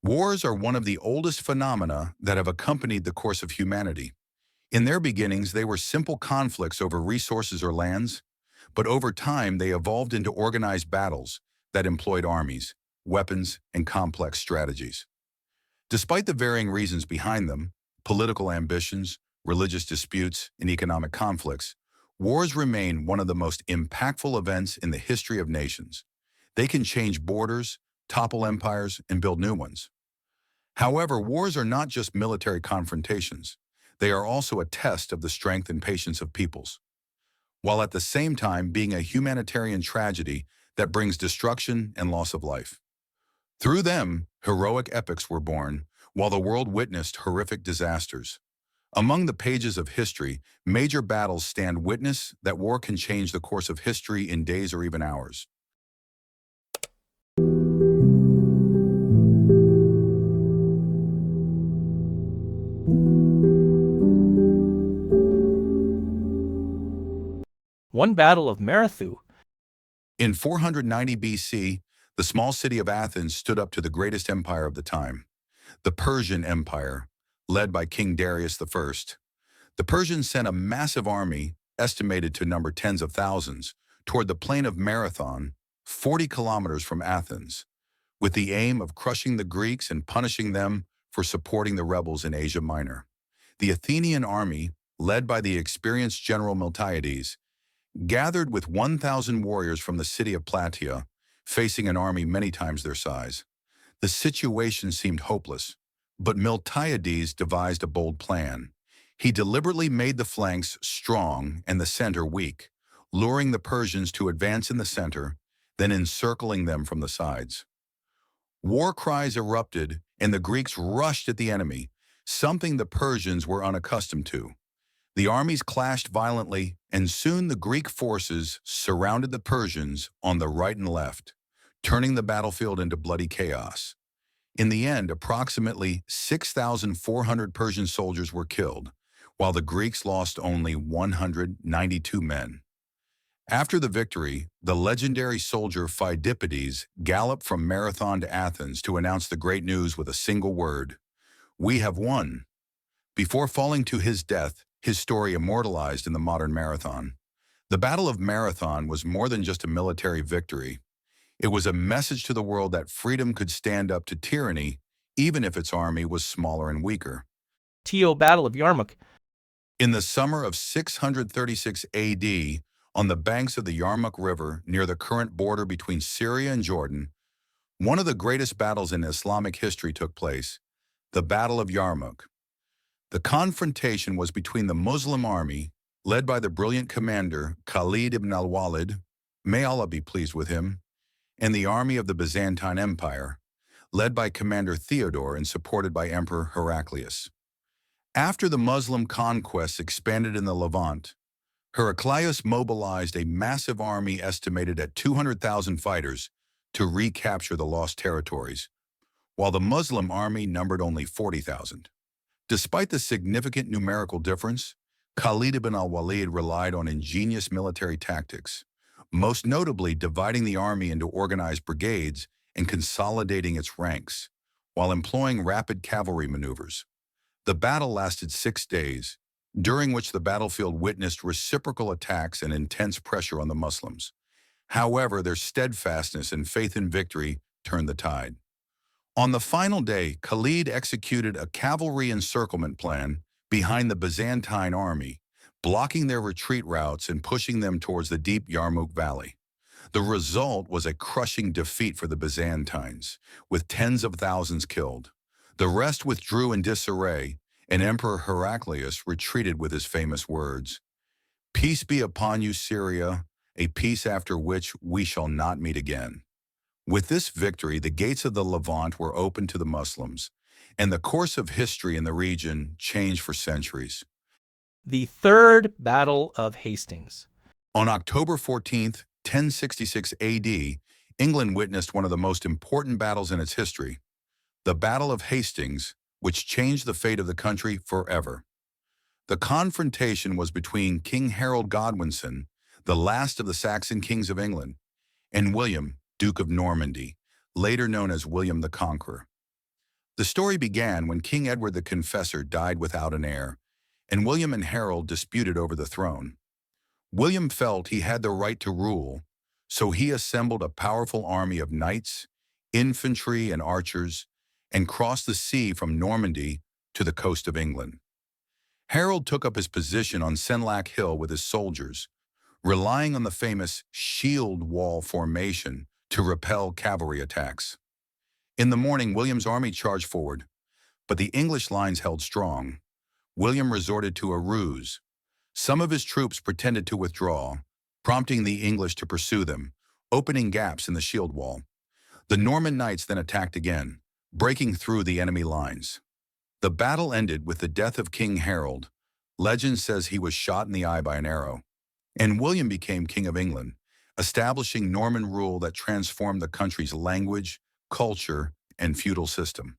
Wars are one of the oldest phenomena that have accompanied the course of humanity. In their beginnings, they were simple conflicts over resources or lands, but over time they evolved into organized battles that employed armies, weapons, and complex strategies. Despite the varying reasons behind them, political ambitions, religious disputes, and economic conflicts, wars remain one of the most impactful events in the history of nations. They can change borders, topple empires, and build new ones. However, wars are not just military confrontations. They are also a test of the strength and patience of peoples, while at the same time being a humanitarian tragedy that brings destruction and loss of life. Through them, heroic epics were born, while the world witnessed horrific disasters. Among the pages of history, major battles stand witness that war can change the course of history in days or even hours. One battle of Marathon. In 490 BC, the small city of Athens stood up to the greatest empire of the time, the Persian Empire, led by King Darius I. The Persians sent a massive army, estimated to number tens of thousands, toward the plain of Marathon, 40 kilometers from Athens, with the aim of crushing the Greeks and punishing them for supporting the rebels in Asia Minor. The Athenian army, led by the experienced general Miltiades, gathered with 1,000 warriors from the city of Plataea, facing an army many times their size. The situation seemed hopeless, but Miltiades devised a bold plan. He deliberately made the flanks strong and the center weak, luring the Persians to advance in the center, then encircling them from the sides. War cries erupted, and the Greeks rushed at the enemy, something the Persians were unaccustomed to. The armies clashed violently, and soon the Greek forces surrounded the Persians on the right and left, turning the battlefield into bloody chaos. In the end, approximately 6,400 Persian soldiers were killed, while the Greeks lost only 192 men. After the victory, the legendary soldier Phidippides galloped from Marathon to Athens to announce the great news with a single word: "We have won." Before falling to his death, his story immortalized in the modern Marathon. The Battle of Marathon was more than just a military victory. It was a message to the world that freedom could stand up to tyranny, even if its army was smaller and weaker. Battle of Yarmmach. In the summer of 636 AD, on the banks of the Yarmmach River near the current border between Syria and Jordan, one of the greatest battles in Islamic history took place, the Battle of Yarmouk. The confrontation was between the Muslim army, led by the brilliant commander Khalid ibn al-Walid, may Allah be pleased with him, and the army of the Byzantine Empire, led by Commander Theodore and supported by Emperor Heraclius. After the Muslim conquests expanded in the Levant, Heraclius mobilized a massive army estimated at 200,000 fighters to recapture the lost territories, while the Muslim army numbered only 40,000. Despite the significant numerical difference, Khalid ibn al-Walid relied on ingenious military tactics, most notably dividing the army into organized brigades and consolidating its ranks, while employing rapid cavalry maneuvers. The battle lasted 6 days, during which the battlefield witnessed reciprocal attacks and intense pressure on the Muslims. However, their steadfastness and faith in victory turned the tide. On the final day, Khalid executed a cavalry encirclement plan behind the Byzantine army, blocking their retreat routes and pushing them towards the deep Yarmouk Valley. The result was a crushing defeat for the Byzantines, with tens of thousands killed. The rest withdrew in disarray, and Emperor Heraclius retreated with his famous words, "Peace be upon you, Syria, a peace after which we shall not meet again." With this victory, the gates of the Levant were opened to the Muslims, and the course of history in the region changed for centuries. The Third Battle of Hastings. On October 14th, 1066 AD, England witnessed one of the most important battles in its history, the Battle of Hastings, which changed the fate of the country forever. The confrontation was between King Harold Godwinson, the last of the Saxon kings of England, and William, Duke of Normandy, later known as William the Conqueror. The story began when King Edward the Confessor died without an heir, and William and Harold disputed over the throne. William felt he had the right to rule, so he assembled a powerful army of knights, infantry, and archers, and crossed the sea from Normandy to the coast of England. Harold took up his position on Senlac Hill with his soldiers, relying on the famous shield wall formation to repel cavalry attacks. In the morning, William's army charged forward, but the English lines held strong. William resorted to a ruse. Some of his troops pretended to withdraw, prompting the English to pursue them, opening gaps in the shield wall. The Norman knights then attacked again, breaking through the enemy lines. The battle ended with the death of King Harold. Legend says he was shot in the eye by an arrow. And William became King of England, establishing Norman rule that transformed the country's language, culture, and feudal system.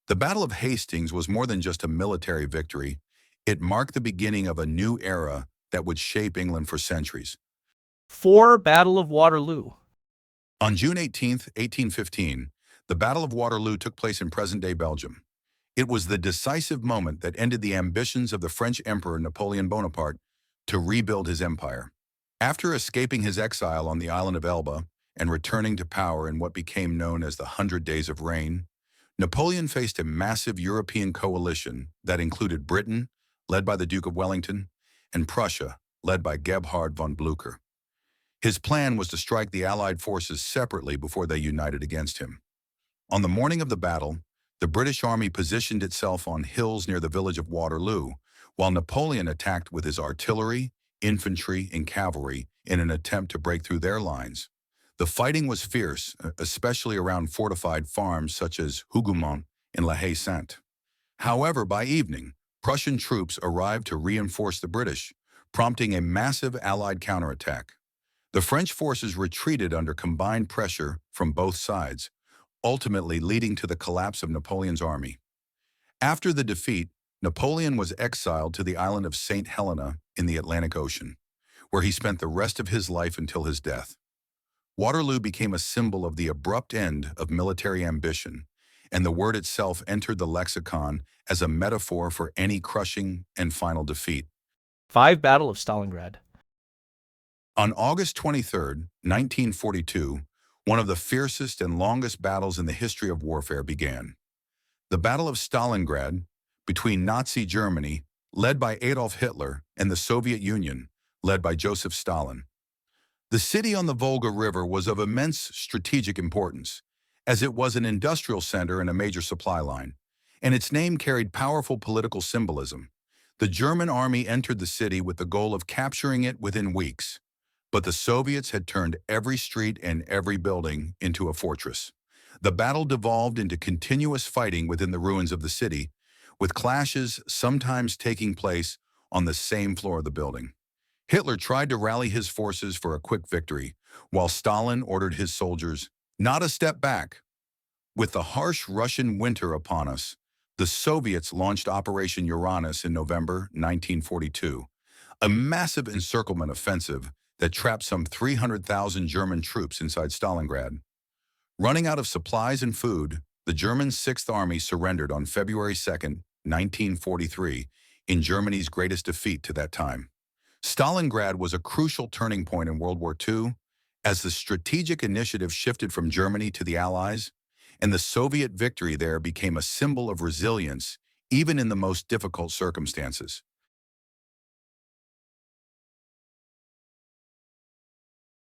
The Battle of Hastings was more than just a military victory. It marked the beginning of a new era that would shape England for centuries. 4. Battle of Waterloo. On June 18, 1815, the Battle of Waterloo took place in present-day Belgium. It was the decisive moment that ended the ambitions of the French Emperor Napoleon Bonaparte to rebuild his empire. After escaping his exile on the island of Elba and returning to power in what became known as the 100 Days of Reign, Napoleon faced a massive European coalition that included Britain, led by the Duke of Wellington, and Prussia, led by Gebhard von Blücher. His plan was to strike the Allied forces separately before they united against him. On the morning of the battle, the British army positioned itself on hills near the village of Waterloo, while Napoleon attacked with his artillery, infantry, and cavalry in an attempt to break through their lines. The fighting was fierce, especially around fortified farms such as Hougoumont and La Haye-Sainte. However, by evening, Prussian troops arrived to reinforce the British, prompting a massive Allied counterattack. The French forces retreated under combined pressure from both sides, ultimately leading to the collapse of Napoleon's army. After the defeat, Napoleon was exiled to the island of St. Helena in the Atlantic Ocean, where he spent the rest of his life until his death. Waterloo became a symbol of the abrupt end of military ambition, and the word itself entered the lexicon as a metaphor for any crushing and final defeat. 5. Battle of Stalingrad. On August 23, 1942, one of the fiercest and longest battles in the history of warfare began. The Battle of Stalingrad, between Nazi Germany, led by Adolf Hitler, and the Soviet Union, led by Joseph Stalin. The city on the Volga River was of immense strategic importance, as it was an industrial center and a major supply line, and its name carried powerful political symbolism. The German army entered the city with the goal of capturing it within weeks, but the Soviets had turned every street and every building into a fortress. The battle devolved into continuous fighting within the ruins of the city, with clashes sometimes taking place on the same floor of the building. Hitler tried to rally his forces for a quick victory, while Stalin ordered his soldiers not a step back. With the harsh Russian winter upon us, the Soviets launched Operation Uranus in November 1942, a massive encirclement offensive that trapped some 300,000 German troops inside Stalingrad. Running out of supplies and food, the German Sixth Army surrendered on February 2, 1943, in Germany's greatest defeat to that time. Stalingrad was a crucial turning point in World War II, as the strategic initiative shifted from Germany to the Allies, and the Soviet victory there became a symbol of resilience, even in the most difficult circumstances.